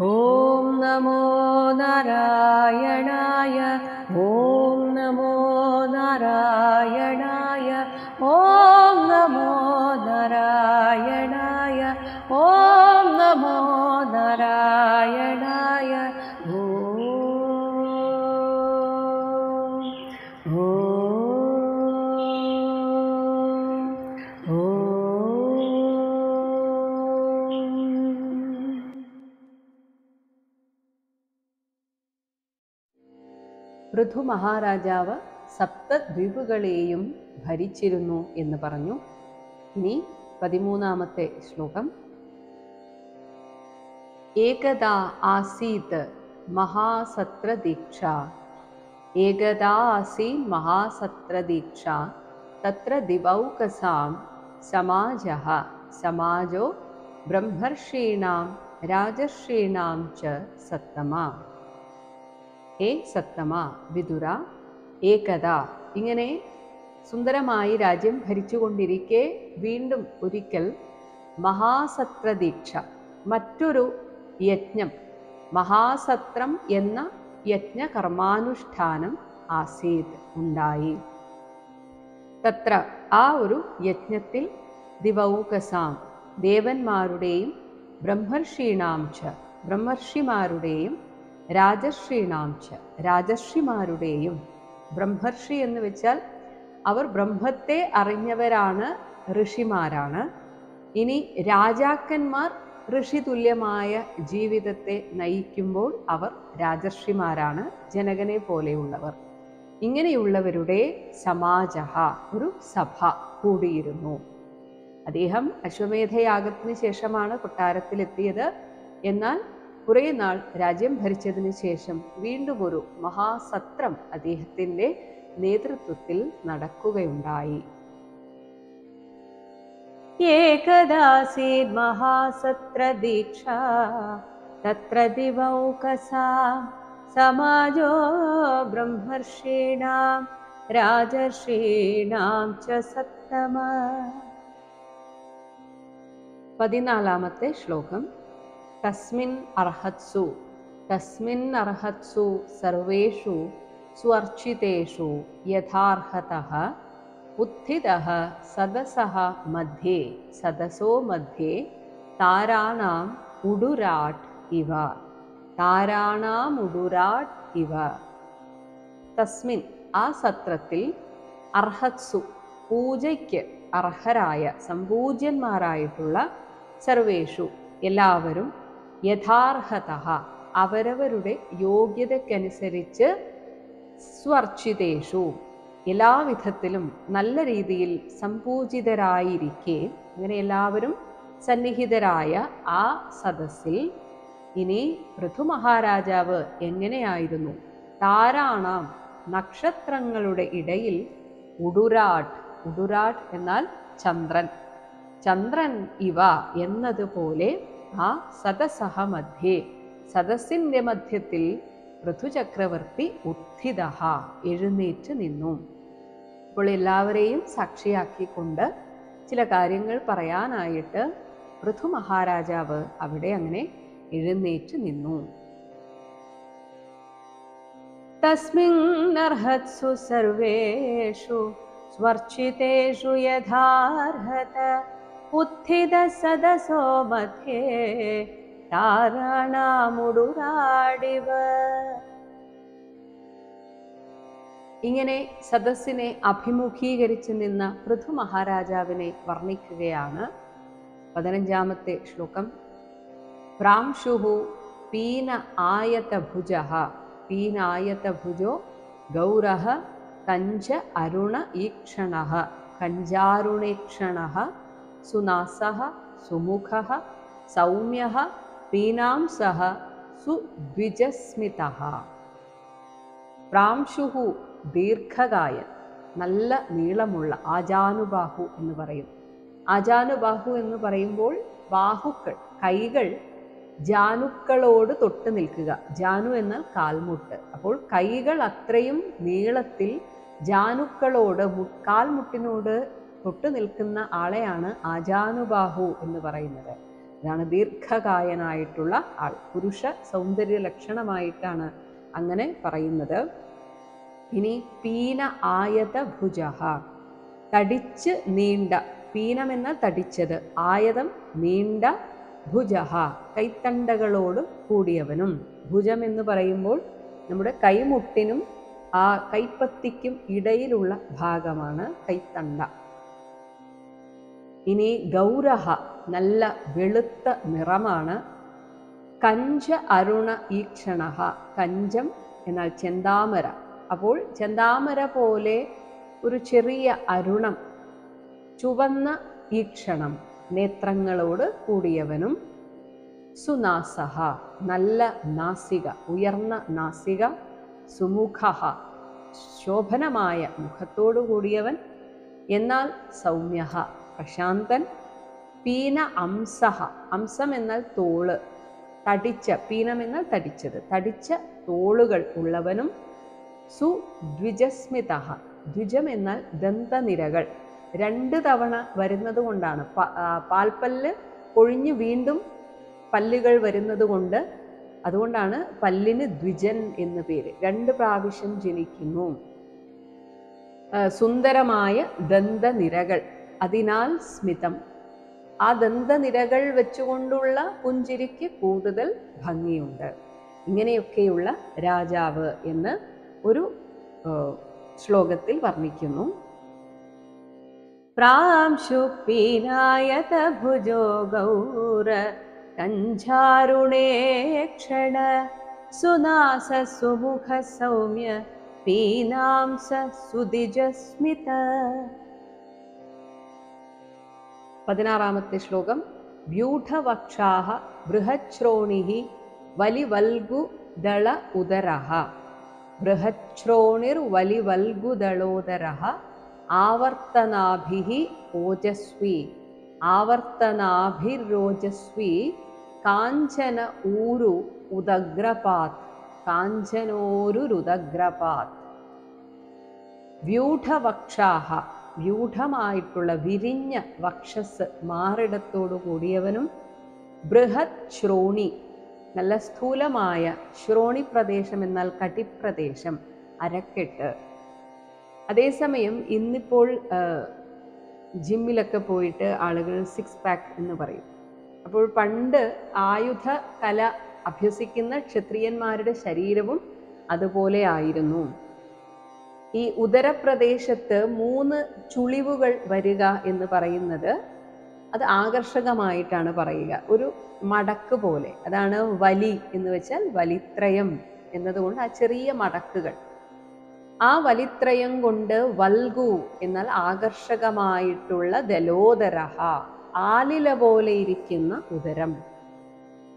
ഓം നമോ നാരായണായ. ഓം നമോ നാരായണായ. ഓം നമോ നാരായണായ. ഓം നമോ നാരായണായ. ഓം പൃഥു മഹാരാജാവ് സപ്തദ്വീപുകളെയും ഭരിച്ചിരുന്നു എന്ന് പറഞ്ഞു. ഇനി 13-ാമത്തെ ശ്ലോകം. ഏകദാ ആസീത് മഹാസത്രദീക്ഷ. ഏകദാ ആസീത് മഹാസത്രദീക്ഷ. തത്ര ദിവൗകസാം സമാജഃ. സമാജോ ബ്രഹ്മർഷീണാം രാജർഷീണാം ച സത്തമ. ഹേ സത്തമ, വിദുര, ഏകദ, ഇങ്ങനെ സുന്ദരമായി രാജ്യം ഭരിച്ചുകൊണ്ടിരിക്കെ വീണ്ടും ഒരിക്കൽ മഹാസത്രദീക്ഷ, മറ്റൊരു യജ്ഞം, മഹാസത്രം എന്ന യജ്ഞകർമാനുഷ്ഠാനം ആസീത്, ഉണ്ടായി. തത്ര, ആ ഒരു യജ്ഞത്തിൽ ദിവൗകസാം, ദേവന്മാരുടെയും ബ്രഹ്മർഷീണാം ച, ബ്രഹ്മർഷിമാരുടെയും രാജർഷീണാം ച, രാജർഷിമാരുടെയും. ബ്രഹ്മർഷി എന്ന് വെച്ചാൽ അവർ ബ്രഹ്മത്തെ അറിഞ്ഞവരാണ്, ഋഷിമാരാണ്. ഇനി രാജാക്കന്മാർ ഋഷി തുല്യമായ ജീവിതത്തെ നയിക്കുമ്പോൾ അവർ രാജർഷിമാരാണ്, ജനകനെ പോലെയുള്ളവർ. ഇങ്ങനെയുള്ളവരുടെ സമാജഃ, ഒരു സഭ കൂടിയിരുന്നു. അദ്ദേഹം അശ്വമേധയാഗത്തിന് ശേഷമാണ് കൊട്ടാരത്തിലെത്തിയത്. എന്നാൽ കുറേ നാൾ രാജ്യം ഭരിച്ചതിന് ശേഷം വീണ്ടും ഒരു മഹാസത്രം അദ്ദേഹത്തിൻ്റെ നേതൃത്വത്തിൽ നടക്കുകയുണ്ടായി. ഏകദാസീത് മഹാസത്രദീക്ഷ. തത്ര ദിവൗകസാം സമാജോ ബ്രഹ്മർഷീണാം രാജർഷീണാം ച സത്തമ. 14-ാമത്തെ ശ്ലോകം. തസ്മിൻ അർഹത്സു. തസ്മിൻ അർഹത്സു സർവേഷു സ്വർച്ചിതേഷു യഥാർഹതഃ ഉത്ഥിതഃ സദസഃ മധ്യേ. സദസോ മധ്യേ താരാണാം ഉഡുരാട് ഇവ. താരാണാം ഉഡുരാട് ഇവ. തസ്മിൻ, ആ സത്രത്തിൽ, അർഹത്സു, പൂജയ്ക്ക് അർഹരായ, സമ്പൂജ്യന്മാരായിട്ടുള്ള, സർവേഷു, എല്ലാവരും, യഥാർഹതഃ, അവരവരുടെ യോഗ്യതയ്ക്കനുസരിച്ച്, സ്വർച്ചിതേഷു, എല്ലാവിധത്തിലും നല്ല രീതിയിൽ സമ്പൂജിതരായിരിക്കെ, അങ്ങനെ എല്ലാവരും സന്നിഹിതരായ ആ സദസ്സിൽ. ഇനി പൃഥു മഹാരാജാവ് എങ്ങനെയായിരുന്നു? താരാണാം, നക്ഷത്രങ്ങളുടെ ഇടയിൽ, ഉഡുരാട്, ഉഡുരാട് എന്നാൽ ചന്ദ്രൻ, ചന്ദ്രൻ ഇവ എന്നതുപോലെ, ആ സദസഹ മധ്യേ, സദസ്സിൻ്റെ മധ്യത്തിൽ പൃഥുചക്രവർത്തി ഉത്ഥിതഃ, എഴുന്നേറ്റ് നിന്നു. അപ്പോൾ എല്ലാവരെയും സാക്ഷിയാക്കിക്കൊണ്ട് ചില കാര്യങ്ങൾ പറയാനായിട്ട് പൃഥു മഹാരാജാവ് അവിടെ അങ്ങനെ എഴുന്നേറ്റ് നിന്നു. തസ്മിന്നർഹത്സു സർവേഷു സ്വർച്ചിതേഷു യഥാർഹത ഉത്ഥിത സദസോ മധ്യേ താരാണാമുടുരാടിവ. ഇങ്ങനെ സദസ്സിനെ അഭിമുഖീകരിച്ച് നിന്ന പൃഥു മഹാരാജാവിനെ വർണ്ണിക്കുകയാണ് 15-ാമത്തെ ശ്ലോകം. പ്രാംശുഹു പീന ആയതഭുജഃ. പീനായതഭുജോ ഗൗരഃ കഞ്ച അരുണ ഈക്ഷണഃ. കഞ്ചാരുണേക്ഷണഃ സുനാസഃ സുമുഖഃ സൗമ്യഃ പീനാംസഃ സുദ്വിജസ്മിതഃ. പ്രാംശുഹു, ദീർഘകായൻ, നല്ല നീളമുള്ള, ആജാനുബാഹു എന്ന് പറയും. ആജാനുബാഹു എന്ന് പറയുമ്പോൾ ബാഹുക്കൾ, കൈകൾ ജാനുക്കളോട് തൊട്ട് നിൽക്കുക. ജാനു എന്നാൽ കാൽമുട്ട്. അപ്പോൾ കൈകൾ അത്രയും നീളത്തിൽ ജാനുക്കളോട്, കാൽമുട്ടിനോട് തൊട്ട് നിൽക്കുന്ന ആളെയാണ് ആജാനുബാഹു എന്ന് പറയുന്നത്. ഇതാണ് ദീർഘകായനായിട്ടുള്ള ആൾ. പുരുഷ സൗന്ദര്യ ലക്ഷണമായിട്ടാണ് അങ്ങനെ പറയുന്നത്. ഇനി പീന ആയത ഭുജഃ, തടിച്ച് നീണ്ട, പീനം എന്നാൽ തടിച്ചത്, ആയതം നീണ്ട, ഭുജഃ കൈത്തണ്ടകളോട് കൂടിയവനും. ഭുജം എന്ന് പറയുമ്പോൾ നമ്മുടെ കൈമുട്ടിനും ആ കൈപ്പത്തിക്കും ഇടയിലുള്ള ഭാഗമാണ് കൈത്തണ്ട. ഇനി ഗൗരഹ, നല്ല വെളുത്ത നിറമാണ്. കഞ്ച അരുണ ഈക്ഷണഃ, കഞ്ചം എന്നാൽ ചെന്താമര. അപ്പോൾ ചെന്താമര പോലെ ഒരു ചെറിയ അരുണം, ചുവന്ന ഈക്ഷണം, നേത്രങ്ങളോട് കൂടിയവനും. സുനാസഹ, നല്ല നാസിക, ഉയർന്ന നാസിക. സുമുഖഃ, ശോഭനമായ മുഖത്തോടു കൂടിയവൻ, എന്നാൽ സൗമ്യഃ, പ്രശാന്തൻ. പീന അംസഃ, അംസം എന്നാൽ തോള്, തടിച്ച, പീനം എന്നാൽ തടിച്ചത്, തടിച്ച തോളുകൾ ഉള്ളവനും. സുദ്വിജസ്മിതഃ, ദ്വിജം എന്നാൽ ദന്തനിരകൾ, 2 തവണ വരുന്നത് കൊണ്ടാണ്, പാൽപ്പല്ല് കൊഴിഞ്ഞ് വീണ്ടും പല്ലുകൾ വരുന്നത് കൊണ്ട്, അതുകൊണ്ടാണ് പല്ലിന് ദ്വിജൻ എന്ന് പേര്. 2 പ്രാവശ്യം ജനിക്കുന്നു. സുന്ദരമായ ദന്തനിരകൾ, അതിനാൽ സ്മിതം, ആ ദന്തനിരകൾ വെച്ചുകൊണ്ടുള്ള പുഞ്ചിരിക്ക് കൂടുതൽ ഭംഗിയുണ്ട്. ഇങ്ങനെയൊക്കെയുള്ള രാജാവ് എന്ന് ഒരു ശ്ലോകത്തിൽ വർണ്ണിക്കുന്നു. പ്രാംശുപീനായത ഭുജോ ഗൗര കഞ്ചാരുണേക്ഷണ സുനാസ സുമുഖ സൗമ്യ പീനാംസ സുദിജസ്മിത. 16ാമത്തെ ശ്ലോകം. വ്യൂഢവക്ഷാഃ ബൃഹച്ഛ്രോണിഃ വലിവൽഗുദള ഉദരഃ. ബൃഹച്ഛ്രോണിർവലിവൽഗുദളോദരഃ ആവർത്തനാഭിഃ ഓജസ്വി. ആവർത്തനാഭിരോജസ്വി. കാഞ്ചന ഊരു ഉദഗ്രപാത്. കാഞ്ചനോരുരുദഗ്രപാത്. വ്യൂഢവക്ഷാഃ, വ്യൂഢമായിട്ടുള്ള വിരിഞ്ഞ വക്ഷസ്, മാറിടത്തോടു കൂടിയവനും. ബൃഹത് ശ്രോണി, നല്ല സ്ഥൂലമായ, ശ്രോണി പ്രദേശം എന്നാൽ കടിപ്രദേശം, അരക്കെട്ട്. അതേസമയം ഇന്നിപ്പോൾ ജിമ്മിലൊക്കെ പോയിട്ട് ആളുകൾ 6 പാക്ക് എന്ന് പറയും. അപ്പോൾ പണ്ട് ആയുധ കല അഭ്യസിക്കുന്ന ക്ഷത്രിയന്മാരുടെ ശരീരവും അതുപോലെ ആയിരുന്നു. ഈ ഉദരപ്രദേശത്ത് 3 ചുളിവുകൾ വരിക എന്ന് പറയുന്നത് അത് ആകർഷകമായിട്ടാണ് പറയുക. ഒരു മടക്ക് പോലെ, അതാണ് വലി എന്ന് വെച്ചാൽ വലിത്രയം എന്നതുകൊണ്ട് ആ ചെറിയ മടക്കുകൾ. ആ വലിത്രയം കൊണ്ട് വൽഗു എന്നാൽ ആകർഷകമായിട്ടുള്ള ദലോദരഹ, ആലില പോലെ ഇരിക്കുന്ന ഉദരം.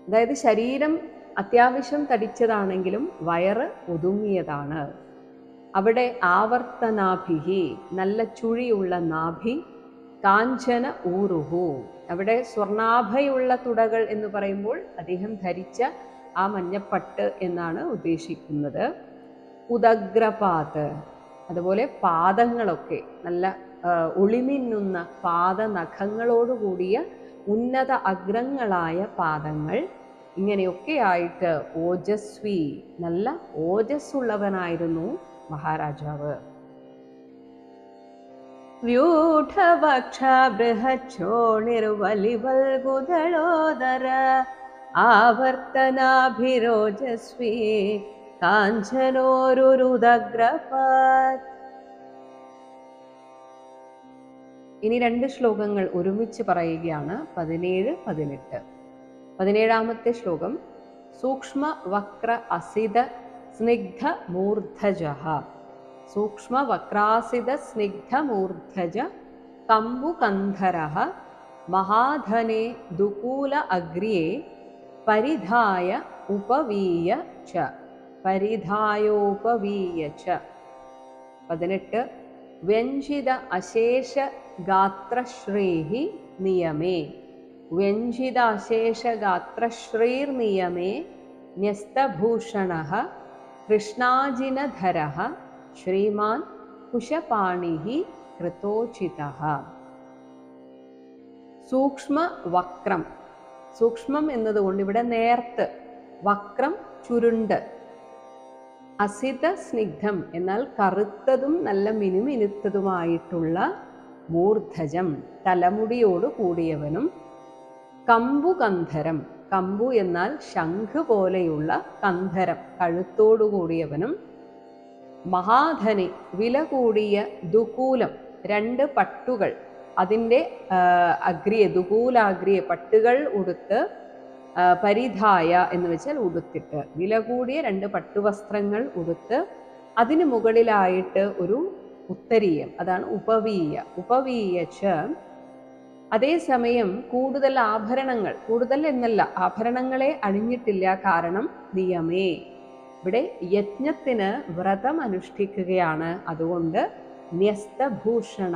അതായത് ശരീരം അത്യാവശ്യം തടിച്ചതാണെങ്കിലും വയറ് ഒതുങ്ങിയതാണ്. അവിടെ ആവർത്തനാഭിഹി, നല്ല ചുഴിയുള്ള നാഭി. കാഞ്ചന ഊരുഹു, അവിടെ സ്വർണാഭയുള്ള തുടകൾ എന്ന് പറയുമ്പോൾ അദ്ദേഹം ധരിച്ച ആ മഞ്ഞപ്പട്ട് എന്നാണ് ഉദ്ദേശിക്കുന്നത്. ഉദഗ്രപാത്, അതുപോലെ പാദങ്ങളൊക്കെ നല്ല ഒളിമിന്നുന്ന പാദനഖങ്ങളോടുകൂടിയ ഉന്നത അഗ്രങ്ങളായ പാദങ്ങൾ. ഇങ്ങനെയൊക്കെ ആയിട്ട് ഓജസ്വി, നല്ല ഓജസ്സുള്ളവനായിരുന്നു മഹാരാജാവ്. വ്യൂഢവക്ഷ ബൃഹച്ഛ്രോണിർവലിവൽഗുദളോദര ആവർത്തനാഭിരോജസ്വി കാഞ്ചനോരുരുദഗ്രപാത്. ഇനി 2 ശ്ലോകങ്ങൾ ഒരുമിച്ച് പറയുകയാണ്, 17, 18. 17ാമത്തെ ശ്ലോകം. സൂക്ഷ്മ വക്ര അസിത സ്നിഗ്ധ മൂർധജഃ. സൂക്ഷ്മ വക്രാസിത സ്നിഗ്ധ മൂർധജ കമ്പുകന്ധരഃ മഹാധനേ ദുകൂല അഗ്ര്യേ പരിധായ ഉപവീയ ച. പരിധായോപവീയ ച. 18. വ്യഞ്ജിത അശേഷ ഗാത്രശ്രീഹി നിയമേ. വ്യഞ്ജിത അശേഷ ഗാത്രശ്രീർ നിയമേ ന്യസ്തഭൂഷണഃ കൃഷ്ണാജിനധരഃ ശ്രീമാൻ കുശപാണിഃ കൃതോചിതഃ. സൂക്ഷ്മ വക്രം, സൂക്ഷ്മം എന്നതുകൊണ്ട് ഇവിടെ നേർത്ത്, വക്രം ചുരുണ്ട്, അസിത സ്നിഗ്ധം എന്നാൽ കറുത്തതും നല്ല മിനുമിനുത്തതുമായിട്ടുള്ള മൂർധജം തലമുടിയോട് കൂടിയവനും, കമ്പുകന്ധരം, കമ്പു എന്നാൽ ശംഖ് പോലെയുള്ള കന്ധരം കഴുത്തോടു കൂടിയവനും, മഹാധനി വില കൂടിയ ദുകൂലം 2 പട്ടുകൾ അതിൻ്റെ ദുകൂലാഗ്രിയ പട്ടുകൾ ഉടുത്ത്, പരിധായ എന്ന് വെച്ചാൽ ഉടുത്തിട്ട്, വില കൂടിയ 2 പട്ടുവസ്ത്രങ്ങൾ ഉടുത്ത് അതിന് മുകളിലായിട്ട് ഒരു ഉത്തരീയം, അതാണ് ഉപവീയ. ഉപവീയച്ച് അതേസമയം കൂടുതൽ ആഭരണങ്ങൾ, കൂടുതൽ എന്നല്ല ആഭരണങ്ങളെ അണിഞ്ഞിട്ടില്ല. കാരണം നിയമേ, ഇവിടെ യജ്ഞത്തിന് വ്രതം അനുഷ്ഠിക്കുകയാണ്. അതുകൊണ്ട് ന്യസ്തഭൂഷണ,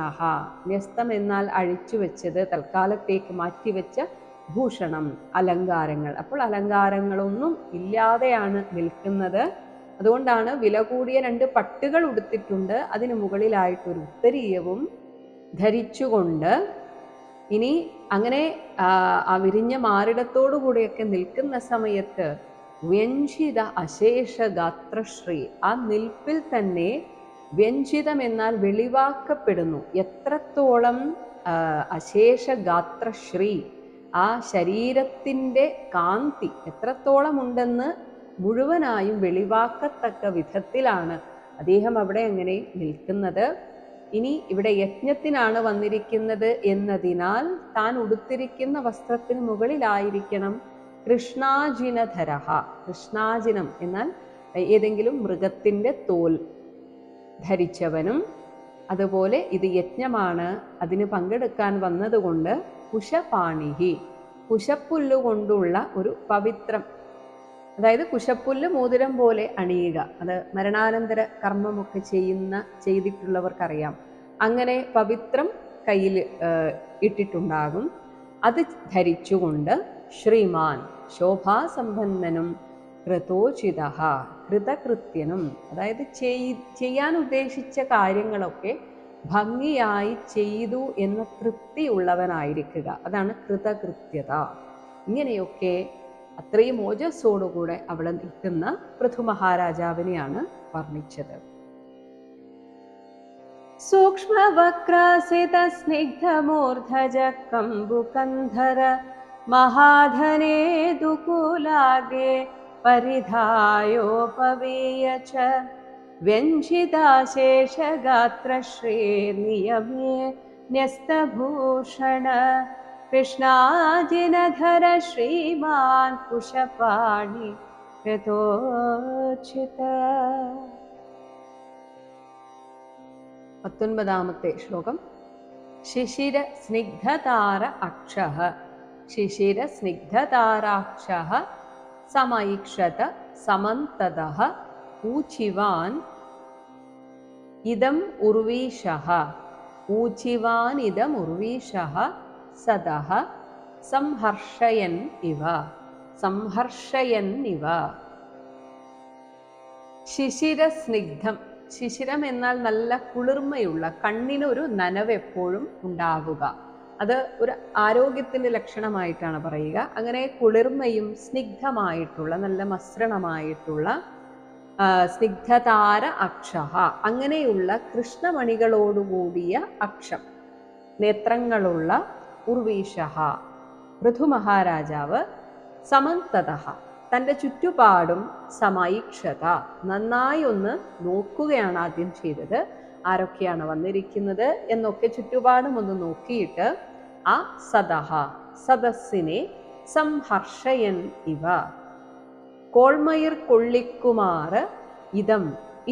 ന്യസ്തം എന്നാൽ അഴിച്ചു വെച്ചത്, തൽക്കാലത്തേക്ക് മാറ്റിവെച്ച ഭൂഷണം അലങ്കാരങ്ങൾ. അപ്പോൾ അലങ്കാരങ്ങളൊന്നും ഇല്ലാതെയാണ് നിൽക്കുന്നത്. അതുകൊണ്ടാണ് വില കൂടിയ 2 പട്ടുകൾ ഉടുത്തിട്ടുണ്ട്, അതിന് മുകളിലായിട്ടൊരു ഉത്തരീയവും ധരിച്ചുകൊണ്ട് ഇനി അങ്ങനെ ആ വിരിഞ്ഞ മാറിടത്തോടു കൂടിയൊക്കെ നിൽക്കുന്ന സമയത്ത് വ്യഞ്ജിത അശേഷ ഗാത്രശ്രീ, ആ നിൽപ്പിൽ തന്നെ വ്യഞ്ജിതം എന്നാൽ വെളിവാക്കപ്പെടുന്നു. എത്രത്തോളം അശേഷ ഗാത്രശ്രീ, ആ ശരീരത്തിൻ്റെ കാന്തി എത്രത്തോളം ഉണ്ടെന്ന് മുഴുവനായും വെളിവാക്കത്തക്ക വിധത്തിലാണ് അദ്ദേഹം അവിടെ അങ്ങനെ നിൽക്കുന്നത്. ഇനി ഇവിടെ യജ്ഞത്തിനാണ് വന്നിരിക്കുന്നത് എന്നതിനാൽ താൻ ഉടുത്തിരിക്കുന്ന വസ്ത്രത്തിന് മുകളിലായിരിക്കണം കൃഷ്ണാജിനധരഹ. കൃഷ്ണാജിനം എന്നാൽ ഏതെങ്കിലും മൃഗത്തിൻ്റെ തോൽ ധരിച്ചവനും, അതുപോലെ ഇത് യജ്ഞമാണ്, അതിന് പങ്കെടുക്കാൻ വന്നതുകൊണ്ട് കുശപാണിഹി, കുശപ്പുല്ലുകൊണ്ടുള്ള ഒരു പവിത്രം, അതായത് കുശപ്പുല്ല് മോതിരം പോലെ അണിയുക. അത് മരണാനന്തര കർമ്മമൊക്കെ ചെയ്തിട്ടുള്ളവർക്കറിയാം. അങ്ങനെ പവിത്രം കയ്യിൽ ഇട്ടിട്ടുണ്ടാകും. അത് ധരിച്ചുകൊണ്ട് ശ്രീമാൻ ശോഭാസമ്പന്നനും കൃതോചിത കൃതകൃത്യനും, അതായത് ചെയ്യാൻ ഉദ്ദേശിച്ച കാര്യങ്ങളൊക്കെ ഭംഗിയായി ചെയ്തു എന്ന തൃപ്തിയുള്ളവനായിരിക്കുക. അതാണ് കൃതകൃത്യത. ഇങ്ങനെയൊക്കെ അത്രയും ഓജസ്സോടുകൂടെ അവിടെ നിൽക്കുന്ന പൃഥു മഹാരാജാവിനെയാണ് വർണ്ണിച്ചത്. സൂക്ഷ്മവക്രാസിത സ്നിഗ്ധമൂർധജ കമ്പുകന്ധര മഹാധനേ ദുകൂലാഗ്രേ പരിധായോപവീയ ച വ്യഞ്ജിതാശേഷഗാത്രശ്രീർനിയമേ ന്യസ്തഭൂഷണ കൃഷ്ണാജിനധര ശ്രീമാൻ കുശപാണി കൃതോചിത. 19ാമത്തെ ശ്ലോകം. ശിശിര സ്നിഗ്ധതാര അക്ഷഃ, ശിശിര സ്നിഗ്ധതാരാക്ഷഃ സമൈക്ഷത സമന്തതഃ ഊചിവാൻ ഇദം ഉർവീഷഃ, ഊചിവാൻ ഇദം ഉർവീഷഃ സദഃ സംഹർഷയൻ ഇവ, സംഹർഷയൻ ഇവ. ശിശിര സ്നിഗ്ധം, ശിശിരം എന്നാൽ നല്ല കുളിർമയുള്ള, കണ്ണിനൊരു നനവ് എപ്പോഴും ഉണ്ടാവുക, അത് ഒരു ആരോഗ്യത്തിൻ്റെ ലക്ഷണമായിട്ടാണ് പറയുക. അങ്ങനെ കുളിർമയും സ്നിഗ്ധമായിട്ടുള്ള നല്ല മസൃണമായിട്ടുള്ള സ്നിഗ്ധതാര അക്ഷഃ, അങ്ങനെയുള്ള കൃഷ്ണമണികളോടുകൂടിയ അക്ഷം, നേത്രങ്ങളുള്ള ഉർവീഷഃ പൃഥു മഹാരാജാവ് സമന്തതഃ തൻ്റെ ചുറ്റുപാടും സമൈക്ഷത നന്നായി ഒന്ന് നോക്കുകയാണ് ആദ്യം ചെയ്തത്. ആരൊക്കെയാണ് വന്നിരിക്കുന്നത് എന്നൊക്കെ ചുറ്റുപാടും ഒന്ന് നോക്കിയിട്ട് ആ സദഃ സദസ്സിനെ സംഹർഷയൻ ഇവ കോൾമയിർ കൊള്ളിക്കുമാറ് ഇതം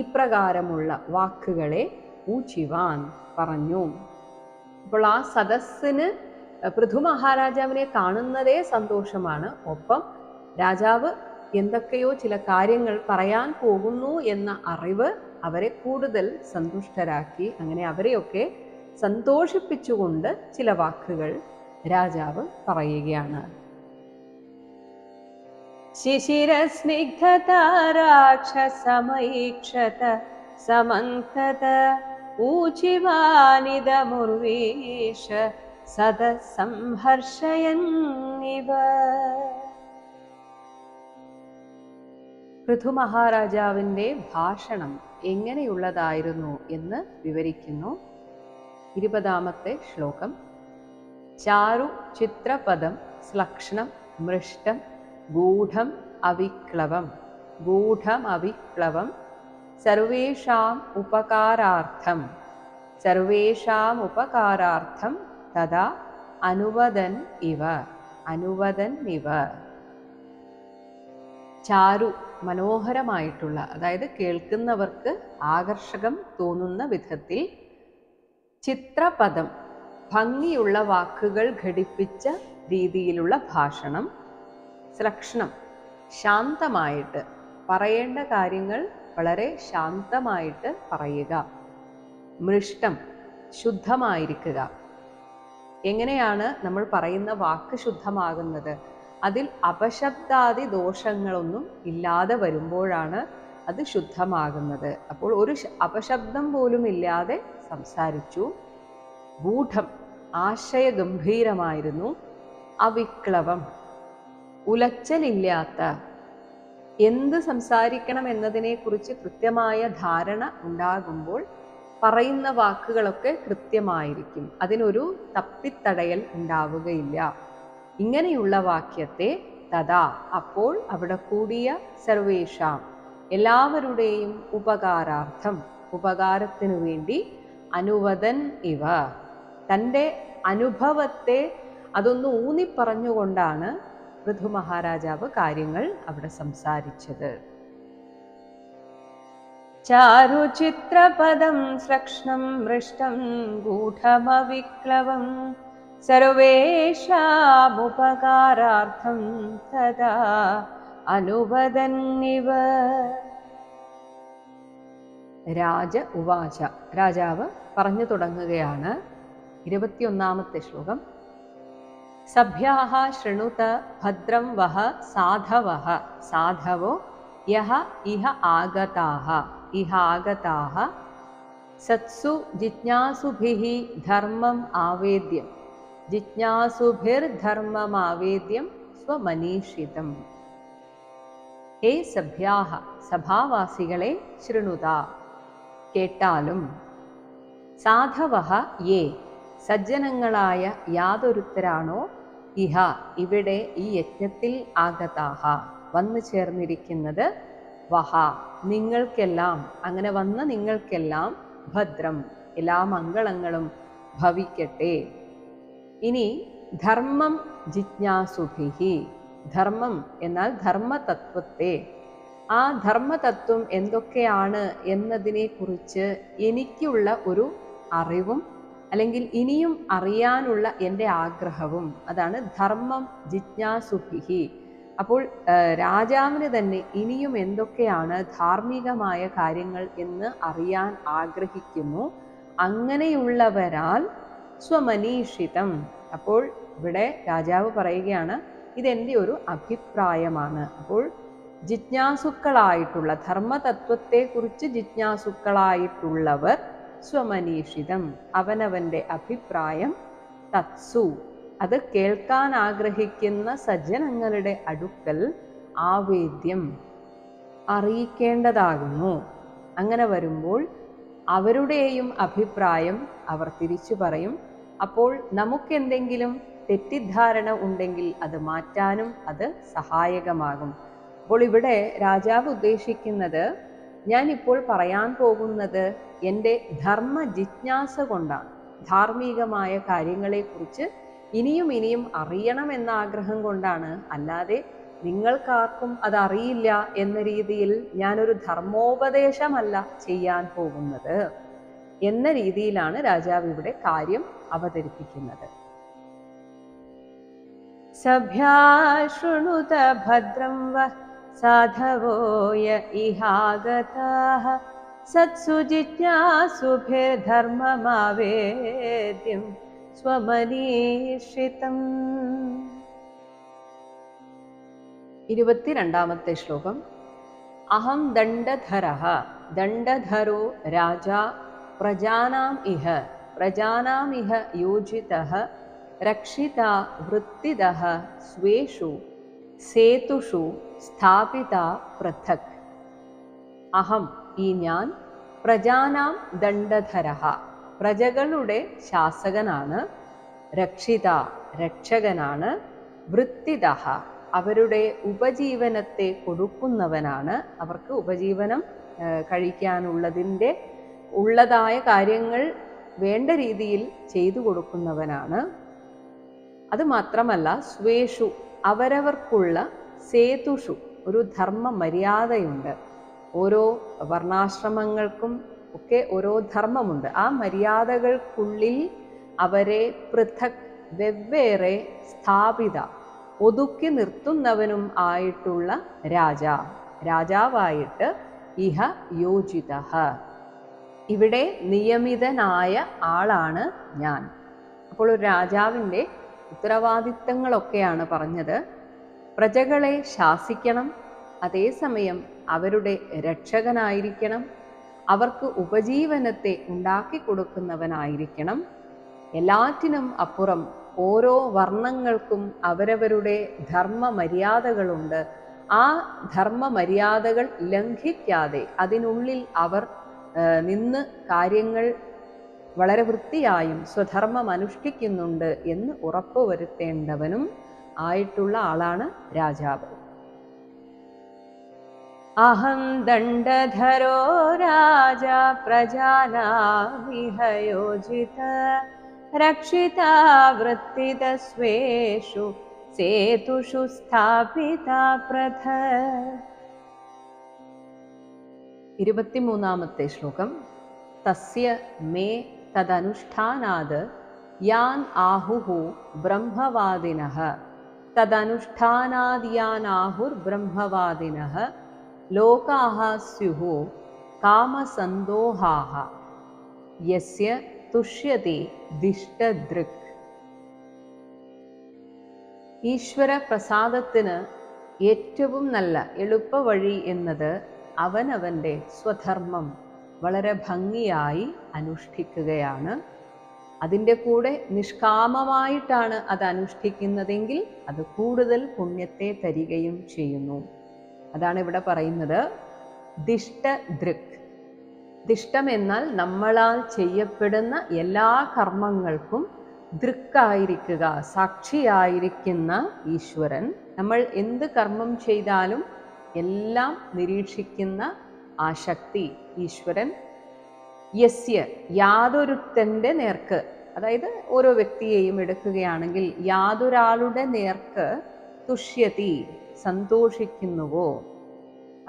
ഇപ്രകാരമുള്ള വാക്കുകളെ ഊചിവാൻ പറഞ്ഞു. അപ്പോൾ ആ സദസ്സിന് പൃഥു മഹാരാജാവിനെ കാണുന്നതേ സന്തോഷമാണ്. ഒപ്പം രാജാവ് എന്തൊക്കെയോ ചില കാര്യങ്ങൾ പറയാൻ പോകുന്നു എന്ന അറിവ് അവരെ കൂടുതൽ സന്തുഷ്ടരാക്കി. അങ്ങനെ അവരെയൊക്കെ സന്തോഷിപ്പിച്ചുകൊണ്ട് ചില വാക്കുകൾ രാജാവ് പറയുകയാണ്. ശിശിര സ്നിഗ്ധതാരാക്ഷസമൈക്ഷത സമന്തത ഊചിവാനിദമുർവീഷ സദസംഹർഷയന്നിവ. പൃഥു മഹാരാജാവിൻ്റെ ഭാഷണം എങ്ങനെയുള്ളതായിരുന്നു എന്ന് വിവരിക്കുന്നു 20ാമത്തെ ശ്ലോകം. ചാരു ചിത്രപദം ശ്ലക്ഷ്ണം മൃഷ്ടം ഗൂഢം അവിക്ലവം സർവേഷാം ഉപകാരാർത്ഥം തഥാ അനുവദൻ ഇവ. ചാരു മനോഹരമായിട്ടുള്ള, അതായത് കേൾക്കുന്നവർക്ക് ആകർഷകം തോന്നുന്ന വിധത്തിൽ, ചിത്രപദം ഭംഗിയുള്ള വാക്കുകൾ ഘടിപ്പിച്ച രീതിയിലുള്ള ഭാഷണം, ശ്ലക്ഷ്ണം ശാന്തമായിട്ട് പറയേണ്ട കാര്യങ്ങൾ വളരെ ശാന്തമായിട്ട് പറയുക, മൃഷ്ടം ശുദ്ധമായിരിക്കുക. എങ്ങനെയാണ് നമ്മൾ പറയുന്ന വാക്ക് ശുദ്ധമാകുന്നത്? അതിൽ അപശബ്ദാദി ദോഷങ്ങളൊന്നും ഇല്ലാതെ വരുമ്പോഴാണ് അത് ശുദ്ധമാകുന്നത്. അപ്പോൾ ഒരു അപശബ്ദം പോലും ഇല്ലാതെ സംസാരിച്ചു. ഗൂഢം ആശയഗംഭീരമായിരുന്നു. അവിക്ലവം ഉലച്ചലില്ലാത്ത, എന്ത് സംസാരിക്കണം എന്നതിനെക്കുറിച്ച് കൃത്യമായ ധാരണ ഉണ്ടാകുമ്പോൾ പറയുന്ന വാക്കുകളൊക്കെ കൃത്യമായിരിക്കും, അതിനൊരു തപ്പിത്തടയൽ ഉണ്ടാവുകയില്ല. ഇങ്ങനെയുള്ള വാക്യത്തെ തഥാ അപ്പോൾ അവിടെ കൂടിയ സർവേഷാം എല്ലാവരുടെയും ഉപകാരാർത്ഥം ഉപകാരത്തിനു വേണ്ടി അനുവദൻ ഇവ തൻ്റെ അനുഭവത്തെ അതൊന്ന് ഊന്നിപ്പറഞ്ഞുകൊണ്ടാണ് പൃഥു മഹാരാജാവ് കാര്യങ്ങൾ അവിടെ സംസാരിച്ചത്. ചാരുചിത്രപദം ശ്ലക്ഷ്ണം മൃഷ്ടം ഗൂഢമവിക്ലവം സർവേഷാമുപകാരാർത്ഥം തഥാ അനുവദന്നിവ. രാജ ഉവാച, രാജാവ് പറഞ്ഞു തുടങ്ങുകയാണ്. 21ാമത്തെ ശ്ലോകം. സഭ്യാഃ ശൃണുത ഭദ്രം വഹ സാധവഃ സാധവോ യഹ ഇഹ ആഗതാഃ സത്സു ജിജ്ഞാസുഭിഃ ധർമ്മം ആവേദ്യം സ്വമനീഷിതം. ഹേ സഭ്യാഃ സഭാവാസികളെ, ശൃണുത കേട്ടാലും, സാധവഃ യേ സജ്ജനങ്ങളായ യാതൊരുത്തരാണോ, ഇഹ ഇവിടെ ഈ യജ്ഞത്തിൽ ആഗതാഹ വന്നു ചേർന്നിരിക്കുന്നത്, വഹ നിങ്ങൾക്കെല്ലാം, അങ്ങനെ വന്ന നിങ്ങൾക്കെല്ലാം, ഭദ്രം എല്ലാ മംഗളങ്ങളും ഭവിക്കട്ടെ. ഇനി ധർമ്മം ജിജ്ഞാസുഭിഹി, ധർമ്മം എന്നാൽ ധർമ്മതത്വത്തെ, ആ ധർമ്മതത്വം എന്തൊക്കെയാണ് എന്നതിനെ കുറിച്ച് എനിക്കുള്ള ഒരു അറിവും അല്ലെങ്കിൽ ഇനിയും അറിയാനുള്ള എൻ്റെ ആഗ്രഹവും, അതാണ് ധർമ്മം ജിജ്ഞാസുഭിഹി. അപ്പോൾ രാജാവിന് തന്നെ ഇനിയും എന്തൊക്കെയാണ് ധാർമ്മികമായ കാര്യങ്ങൾ എന്ന് അറിയാൻ ആഗ്രഹിക്കുന്നു. അങ്ങനെയുള്ളവരാൽ സ്വമനീഷിതം. അപ്പോൾ ഇവിടെ രാജാവ് പറയുകയാണ്, ഇതെൻ്റെ ഒരു അഭിപ്രായമാണ്. അപ്പോൾ ജിജ്ഞാസുക്കളായിട്ടുള്ള, ധർമ്മതത്വത്തെക്കുറിച്ച് ജിജ്ഞാസുക്കളായിട്ടുള്ളവർ, സ്വമനീഷിതം അവനവൻ്റെ അഭിപ്രായം, തത്സു അത് കേൾക്കാൻ ആഗ്രഹിക്കുന്ന സജ്ജനങ്ങളുടെ അടുക്കൽ ആവേദ്യം അറിയിക്കേണ്ടതാകുന്നു. അങ്ങനെ വരുമ്പോൾ അവരുടെയും അഭിപ്രായം അവർ തിരിച്ചു പറയും. അപ്പോൾ നമുക്കെന്തെങ്കിലും തെറ്റിദ്ധാരണ ഉണ്ടെങ്കിൽ അത് മാറ്റാനും അത് സഹായകമാകും. അപ്പോൾ ഇവിടെ രാജാവ് ഉദ്ദേശിക്കുന്നത്, ഞാനിപ്പോൾ പറയാൻ പോകുന്നത് എൻ്റെ ധർമ്മ ജിജ്ഞാസ കൊണ്ടാണ്, ധാർമ്മികമായ കാര്യങ്ങളെക്കുറിച്ച് ഇനിയും അറിയണമെന്ന ആഗ്രഹം കൊണ്ടാണ്. അല്ലാതെ നിങ്ങൾക്കാർക്കും അതറിയില്ല എന്ന രീതിയിൽ ഞാനൊരു ധർമ്മോപദേശമല്ല ചെയ്യാൻ പോകുന്നത് എന്ന രീതിയിലാണ് രാജാവ് ഇവിടെ കാര്യം അവതരിപ്പിക്കുന്നത്. സഭ്യാ ശൃണുത ഭദ്രം വഃ സാധവോ യ ഇഹാഗതാഃ സത്സു ജിജ്ഞാസുഭിർധർമ്മമാവേദ്യം സ്വമനീഷിതം. 22ാമത്തെ ശ്ലോകം. അഹം ദണ്ഡധരഃ ദണ്ഡധരോ രാജാ പ്രജാനാം ഇഹ യോജിതഃ രക്ഷിത വൃത്തിദഃ സ്വേഷു സേതുഷു സ്ഥാപിത പൃഥക്. അഹം ഈ ഞാൻ, പ്രജാനാം ദണ്ഡധരഃ പ്രജകളുടെ ശാസകനാണ്, രക്ഷിത രക്ഷകനാണ്, വൃത്തിദഃ അവരുടെ ഉപജീവനത്തെ കൊടുക്കുന്നവനാണ്, അവർക്ക് ഉപജീവനം ഉള്ളതായ കാര്യങ്ങൾ വേണ്ട രീതിയിൽ ചെയ്തു കൊടുക്കുന്നവനാണ്. അതുമാത്രമല്ല സ്വേഷു അവരവർക്കുള്ള സേതുഷു ഒരു ധർമ്മ മര്യാദയുണ്ട്. ഓരോ വർണ്ണാശ്രമങ്ങൾക്കും ഒക്കെ ഓരോ ധർമ്മമുണ്ട്. ആ മര്യാദകൾക്കുള്ളിൽ അവരെ പൃഥക് വെവ്വേറെ സ്ഥാപിത ഒതുക്കി നിർത്തുന്നവനും ആയിട്ടുള്ള രാജാവായിട്ട് ഇഹ യോജിതഃ ഇവിടെ നിയമിതനായ ആളാണ് ഞാൻ. അപ്പോൾ ഒരു രാജാവിൻ്റെ ഉത്തരവാദിത്തങ്ങളൊക്കെയാണ് പറഞ്ഞത്. പ്രജകളെ ശാസിക്കണം, അതേസമയം അവരുടെ രക്ഷകനായിരിക്കണം, അവർക്ക് ഉപജീവനത്തെ ഉണ്ടാക്കി കൊടുക്കുന്നവനായിരിക്കണം. എല്ലാറ്റിനും അപ്പുറം ഓരോ വർണ്ണങ്ങൾക്കും അവരവരുടെ ധർമ്മ മര്യാദകളുണ്ട്. ആ ധർമ്മ മര്യാദകൾ ലംഘിക്കാതെ അതിനുള്ളിൽ അവർ നിന്ന് കാര്യങ്ങൾ വളരെ വൃത്തിയായും സ്വധർമ്മം അനുഷ്ഠിക്കുന്നുണ്ട് എന്ന് ഉറപ്പുവരുത്തേണ്ടവനും ആയിട്ടുള്ള ആളാണ് രാജാവ്. അഹം ദണ്ഡധരോ രാജ പ്രജാനാമിഹ യോജിത രക്ഷിത വൃത്തിദ സ്വേഷു സേതുഷു സ്ഥാപിത പൃഥക്. 23-ാമത്തെ ശ്ലോകം. തസ്യ മേ തദനുഷ്ഠാനാത് യാൻ ആഹുഹു ബ്രഹ്മവാദിനഃ തദനുഷ്ഠാനാദ് യാൻ ആഹുർ ബ്രഹ്മവാദിനഃ ലോകാഃ സ്യുഃ കാമസന്തോഹാഃ യസ്യ തുഷ്യതി ദിഷ്ടദൃക്. ഈശ്വര പ്രസാദത്തിന് ഏറ്റവും നല്ല എളുപ്പവഴി എന്നത് അവനവൻ്റെ സ്വധർമ്മം വളരെ ഭംഗിയായി അനുഷ്ഠിക്കുകയാണ്. അതിൻ്റെ കൂടെ നിഷ്കാമമായിട്ടാണ് അത് അനുഷ്ഠിക്കുന്നതെങ്കിൽ അത് കൂടുതൽ പുണ്യത്തെ തരികയും ചെയ്യുന്നു. അതാണ് ഇവിടെ പറയുന്നത് ദിഷ്ടദൃക്. ദിഷ്ടം എന്നാൽ നമ്മളാൽ ചെയ്യപ്പെടുന്ന എല്ലാ കർമ്മങ്ങൾക്കും ദൃക്കായിരിക്കുക, സാക്ഷിയായിരിക്കുന്ന ഈശ്വരൻ. നമ്മൾ എന്ത് കർമ്മം ചെയ്താലും എല്ലാം നിരീക്ഷിക്കുന്ന ആ ശക്തി ഈശ്വരൻ. യസ്യ യാതൊരുത്തൻ്റെ നേർക്ക്, അതായത് ഓരോ വ്യക്തിയെയും എടുക്കുകയാണെങ്കിൽ യാതൊരാളുടെ നേർക്ക് തുഷ്യതി സന്തോഷിക്കുന്നുവോ,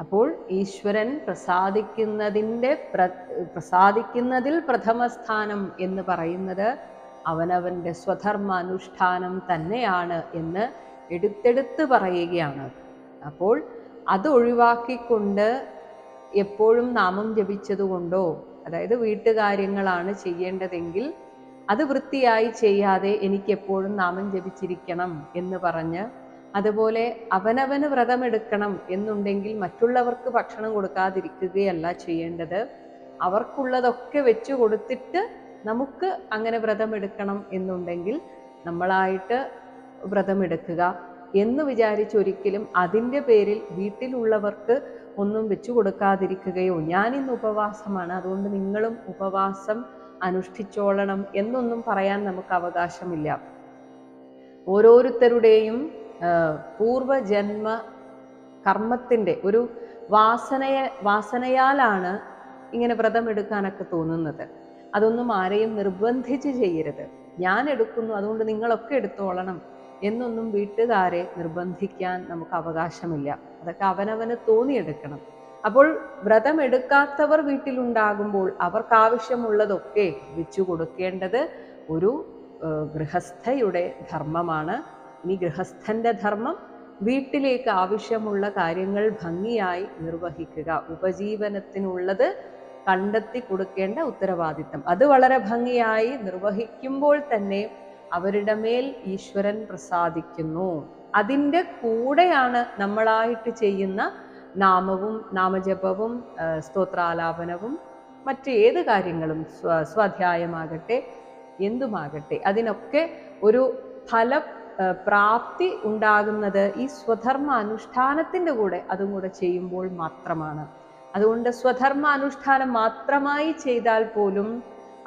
അപ്പോൾ ഈശ്വരൻ പ്രസാദിക്കുന്നതിൽ പ്രഥമസ്ഥാനം എന്ന് പറയുന്നത് അവനവൻ്റെ സ്വധർമാനുഷ്ഠാനം തന്നെയാണ് എന്ന് എടുത്തെടുത്ത് പറയുകയാണ്. അപ്പോൾ അത് ഒഴിവാക്കിക്കൊണ്ട് എപ്പോഴും നാമം ജപിച്ചതുകൊണ്ടോ, അതായത് വീട്ടുകാര്യങ്ങളാണ് ചെയ്യേണ്ടതെങ്കിൽ അത് വൃത്തിയായി ചെയ്യാതെ എനിക്കെപ്പോഴും നാമം ജപിച്ചിരിക്കണം എന്ന് പറഞ്ഞ്, അതുപോലെ അവനവന് വ്രതമെടുക്കണം എന്നുണ്ടെങ്കിൽ മറ്റുള്ളവർക്ക് ഭക്ഷണം കൊടുക്കാതിരിക്കുകയല്ല ചെയ്യേണ്ടത്. അവർക്കുള്ളതൊക്കെ വെച്ചു കൊടുത്തിട്ട് നമുക്ക് അങ്ങനെ വ്രതമെടുക്കണം എന്നുണ്ടെങ്കിൽ നമ്മളായിട്ട് വ്രതമെടുക്കുക എന്ന് വിചാരിച്ചൊരിക്കലും അതിൻ്റെ പേരിൽ വീട്ടിലുള്ളവർക്ക് ഒന്നും വെച്ചു കൊടുക്കാതിരിക്കുകയോ ഞാനിന്ന് ഉപവാസമാണ് അതുകൊണ്ട് നിങ്ങളും ഉപവാസം അനുഷ്ഠിച്ചോളണം എന്നൊന്നും പറയാൻ നമുക്ക് അവകാശമില്ല. ഓരോരുത്തരുടെയും പൂർവജന്മ കർമ്മത്തിൻ്റെ ഒരു വാസനയാലാണ് ഇങ്ങനെ വ്രതമെടുക്കാനൊക്കെ തോന്നുന്നത്. അതൊന്നും ആരെയും നിർബന്ധിച്ച് ചെയ്യരുത്. ഞാൻ എടുക്കുന്നു അതുകൊണ്ട് നിങ്ങളൊക്കെ എടുത്തോളണം എന്നൊന്നും വീട്ടുകാരെ നിർബന്ധിക്കാൻ നമുക്ക് അവകാശമില്ല. അതൊക്കെ അവനവന് തോന്നിയെടുക്കണം. അപ്പോൾ വ്രതമെടുക്കാത്തവർ വീട്ടിലുണ്ടാകുമ്പോൾ അവർക്കാവശ്യമുള്ളതൊക്കെ വെച്ചു കൊടുക്കേണ്ടത് ഒരു ഗൃഹസ്ഥയുടെ ധർമ്മമാണ്. ഇനി ഗൃഹസ്ഥൻ്റെ ധർമ്മം വീട്ടിലേക്ക് ആവശ്യമുള്ള കാര്യങ്ങൾ ഭംഗിയായി നിർവഹിക്കുക, ഉപജീവനത്തിനുള്ളത് കണ്ടെത്തി കൊടുക്കേണ്ട ഉത്തരവാദിത്തം. അത് വളരെ ഭംഗിയായി നിർവഹിക്കുമ്പോൾ തന്നെ അവരുടെ മേൽ ഈശ്വരൻ പ്രസാദിക്കുന്നു. അതിൻ്റെ കൂടെയാണ് നമ്മളായിട്ട് ചെയ്യുന്ന നാമവും നാമജപവും സ്തോത്രാലാപനവും മറ്റേത് കാര്യങ്ങളും സ്വാധ്യായമാകട്ടെ എന്തുമാകട്ടെ അതിനൊക്കെ ഒരു ഫല പ്രാപ്തി ഉണ്ടാകുന്നത് ഈ സ്വധർമ്മ അനുഷ്ഠാനത്തിൻ്റെ കൂടെ അതും കൂടെ ചെയ്യുമ്പോൾ മാത്രമാണ്. അതുകൊണ്ട് സ്വധർമ്മ അനുഷ്ഠാനം മാത്രമായി ചെയ്താൽ പോലും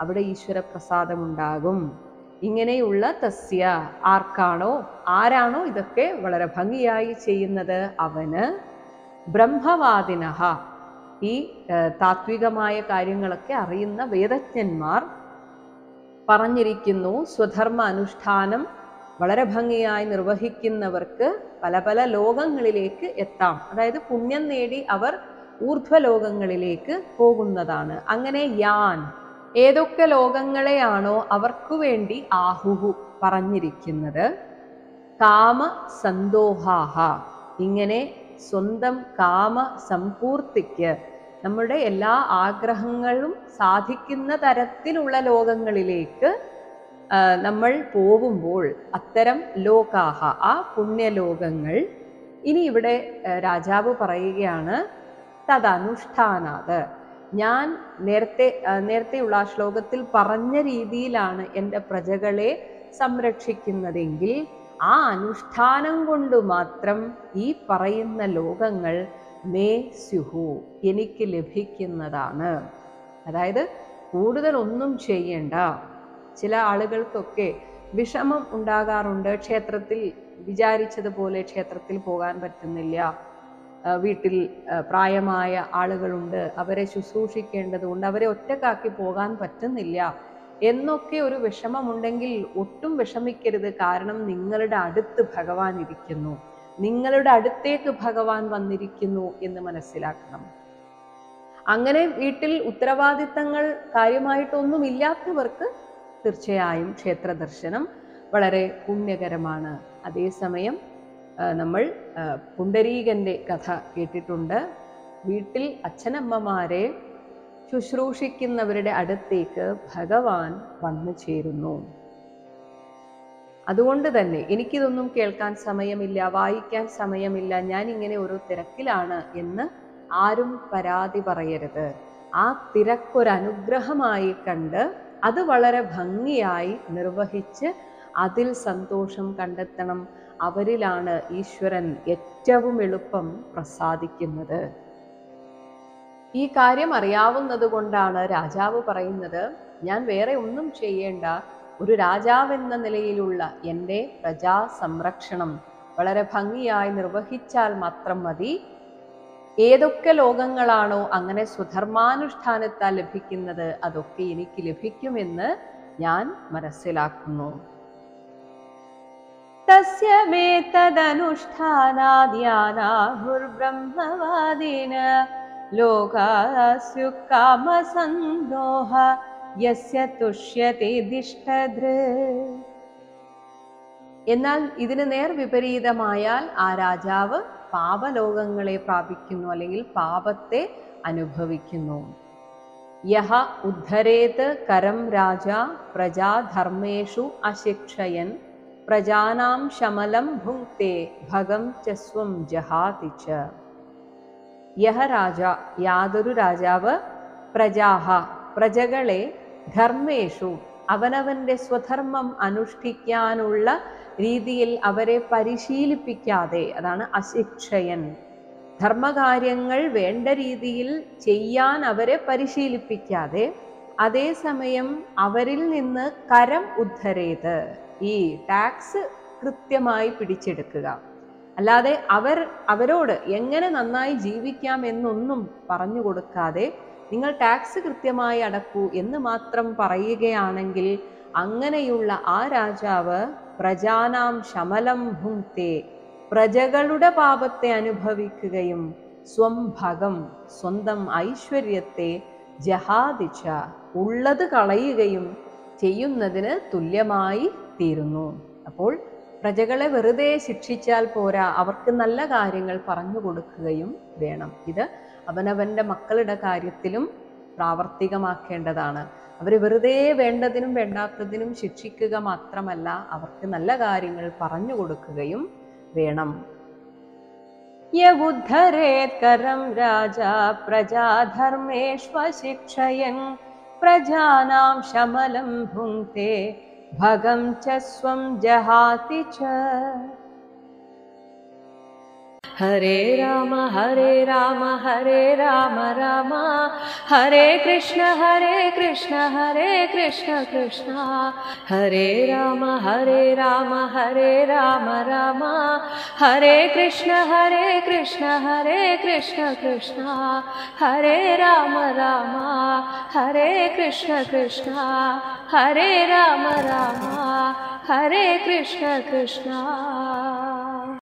അവിടെ ഈശ്വര പ്രസാദം ഉണ്ടാകും. ഇങ്ങനെയുള്ള തസ്യ, ആരാണോ ഇതൊക്കെ വളരെ ഭംഗിയായി ചെയ്യുന്നത്, അവന് ബ്രഹ്മവാദിനഃ, ഈ താത്വികമായ കാര്യങ്ങളൊക്കെ അറിയുന്ന വേദജ്ഞന്മാർ പറഞ്ഞിരിക്കുന്നു, സ്വധർമ്മ അനുഷ്ഠാനം വളരെ ഭംഗിയായി നിർവഹിക്കുന്നവർക്ക് പല പല ലോകങ്ങളിലേക്ക് എത്താം. അതായത് പുണ്യം നേടി അവർ ഊർധ്വലോകങ്ങളിലേക്ക് പോകുന്നതാണ്. അങ്ങനെ ഏതൊക്കെ ലോകങ്ങളെയാണോ അവർക്കു വേണ്ടി ആഹുഹു പറഞ്ഞിരിക്കുന്നത്, കാമ സന്തോഹാഹ, ഇങ്ങനെ സ്വന്തം കാമ സമ്പൂർത്തിക്ക് നമ്മുടെ എല്ലാ ആഗ്രഹങ്ങളും സാധിക്കുന്ന തരത്തിലുള്ള ലോകങ്ങളിലേക്ക് നമ്മൾ പോവുമ്പോൾ അത്തരം ലോകാഹ, ആ പുണ്യലോകങ്ങൾ, ഇനി ഇവിടെ രാജാവ് പറയുകയാണ് തദനുഷ്ഠാനാത്, ഞാൻ നേരത്തെയുള്ള ആ ശ്ലോകത്തിൽ പറഞ്ഞ രീതിയിലാണ് എൻ്റെ പ്രജകളെ സംരക്ഷിക്കുന്നതെങ്കിൽ ആ അനുഷ്ഠാനം കൊണ്ട് മാത്രം ഈ പറയുന്ന ലോകങ്ങൾ മേ സ്യുഹു, എനിക്ക് ലഭിക്കുന്നതാണ്. അതായത് കൂടുതൽ ഒന്നും ചെയ്യേണ്ട. ചില ആളുകൾക്കൊക്കെ വിഷമം ഉണ്ടാകാറുണ്ട്, ക്ഷേത്രത്തിൽ വിചാരിച്ചതുപോലെ ക്ഷേത്രത്തിൽ പോകാൻ പറ്റുന്നില്ല, വീട്ടിൽ പ്രായമായ ആളുകളുണ്ട്, അവരെ ശുശ്രൂഷിക്കേണ്ടതുകൊണ്ട് അവരെ ഒറ്റക്കാക്കി പോകാൻ പറ്റുന്നില്ല എന്നൊക്കെ ഒരു വിഷമമുണ്ടെങ്കിൽ ഒട്ടും വിഷമിക്കരുത്. കാരണം നിങ്ങളുടെ അടുത്ത് ഭഗവാൻ ഇരിക്കുന്നു, നിങ്ങളുടെ അടുത്തേക്ക് ഭഗവാൻ വന്നിരിക്കുന്നു എന്ന് മനസ്സിലാക്കണം. അങ്ങനെ വീട്ടിൽ ഉത്തരവാദിത്തങ്ങൾ കാര്യമായിട്ടൊന്നും ഇല്ലാത്തവർക്ക് തീർച്ചയായും ക്ഷേത്ര ദർശനം വളരെ പുണ്യകരമാണ്. അതേസമയം നമ്മൾ പുണ്ടരീകന്റെ കഥ കേട്ടിട്ടുണ്ട്. വീട്ടിൽ അച്ഛനമ്മമാരെ ശുശ്രൂഷിക്കുന്നവരുടെ അടുത്തേക്ക് ഭഗവാൻ വന്നു ചേരുന്നു. അതുകൊണ്ട് തന്നെ എനിക്കിതൊന്നും കേൾക്കാൻ സമയമില്ല, വായിക്കാൻ സമയമില്ല, ഞാൻ ഇങ്ങനെ ഒരു തിരക്കിലാണ് എന്ന് ആരും പരാതി പറയരുത്. ആ തിരക്കൊരനുഗ്രഹമായി കണ്ട് അത് വളരെ ഭംഗിയായി നിർവഹിച്ച് അതിൽ സന്തോഷം കണ്ടെത്തണം. അവരിലാണ് ഈശ്വരൻ ഏറ്റവും എളുപ്പം പ്രസാദിക്കുന്നത്. ഈ കാര്യം അറിയാവുന്നത് കൊണ്ടാണ് രാജാവ് പറയുന്നത്, ഞാൻ വേറെ ഒന്നും ചെയ്യേണ്ട, ഒരു രാജാവെന്ന നിലയിലുള്ള എൻ്റെ പ്രജാ സംരക്ഷണം വളരെ ഭംഗിയായി നിർവഹിച്ചാൽ മാത്രം മതി. ഏതൊക്കെ ലോകങ്ങളാണോ അങ്ങനെ സ്വധർമാനുഷ്ഠാനത്താൽ ലഭിക്കുന്നത് അതൊക്കെ എനിക്ക് ലഭിക്കുമെന്ന് ഞാൻ മനസ്സിലാക്കുന്നു. തസ്യ മേതദനുഷ്ഠാനാദ്യാനാഹുർബ്രഹ്മവാദിന ലോകാസ്യു കാമസന്തോഹ യസ്യ തുഷ്യതി ദിഷ്ടധൃ. എന്നാൽ ഇതിന് നേർ വിപരീതമായാൽ ആ രാജാവ് പാപലോകങ്ങളെ പ്രാപിക്കുന്നു, അല്ലെങ്കിൽ പാപത്തെ അനുഭവിക്കുന്നു. യഹ ഉദ്ധരേത് കരം രാജ പ്രജാധർമ്മേഷു അശിക്ഷയൻ പ്രജാനാം ശമലം ഭുങ്ക്തേ ഭഗം ച സ്വം ജഹാതി ച. യഹ രാജ, യാതൊരു രാജാവ്, പ്രജാഹ പ്രജകളെ, ധർമ്മേഷു അവനവന്റെ സ്വധർമ്മം അനുഷ്ഠിക്കാനുള്ള രീതിയിൽ അവരെ പരിശീലിപ്പിക്കാതെ, അതാണ് അശിക്ഷയൻ, ധർമ്മകാര്യങ്ങൾ വേണ്ട രീതിയിൽ ചെയ്യാൻ അവരെ പരിശീലിപ്പിക്കാതെ, അതേസമയം അവരിൽ നിന്ന് കരം ഉദ്ധരേത്, ഈ ടാക്സ് കൃത്യമായി പിടിച്ചെടുക്കുക. അല്ലാതെ അവരോട് എങ്ങനെ നന്നായി ജീവിക്കാം എന്നൊന്നും പറഞ്ഞു കൊടുക്കാതെ നിങ്ങൾ ടാക്സ് കൃത്യമായി അടക്കൂ എന്ന് മാത്രം പറയുകയാണെങ്കിൽ അങ്ങനെയുള്ള ആ രാജാവ് പ്രജാനാം ശമലം ഭുങ്ക്തേ, പ്രജകളുടെ പാപത്തെ അനുഭവിക്കുകയും സ്വം ഭഗം സ്വന്തം ഐശ്വര്യത്തെ ജഹാദിച്ച ഉള്ളത് കളയുകയും ചെയ്യുന്നതിന് തുല്യമായി തീരുന്നു. അപ്പോൾ പ്രജകളെ വെറുതെ ശിക്ഷിച്ചാൽ പോരാ, അവർക്ക് നല്ല കാര്യങ്ങൾ പറഞ്ഞു കൊടുക്കുകയും വേണം. ഇത് അവനവന്റെ മക്കളുടെ കാര്യത്തിലും പ്രാവർത്തികമാക്കേണ്ടതാണ്. അവർ വെറുതെ വേണ്ടതിനും വേണ്ടാത്തതിനും ശിക്ഷിക്കുക മാത്രമല്ല, അവർക്ക് നല്ല കാര്യങ്ങൾ പറഞ്ഞു കൊടുക്കുകയും വേണം. യവുദ്ധരേത് കരം രാജാ പ്രജാധർമ്മേഷ്വശിക്ഷയൻ പ്രജാനാം ശമലം ഭുങ്ക്തേ भगं च स्वं जहाति च। हरे राम हरे राम राम हरे कृष्ण कृष्ण कृष्ण हरे राम राम राम हरे कृष्ण कृष्ण कृष्ण हरे राम हरे कृष्ण कृष्ण हरे राम हरे कृष्ण कृष्ण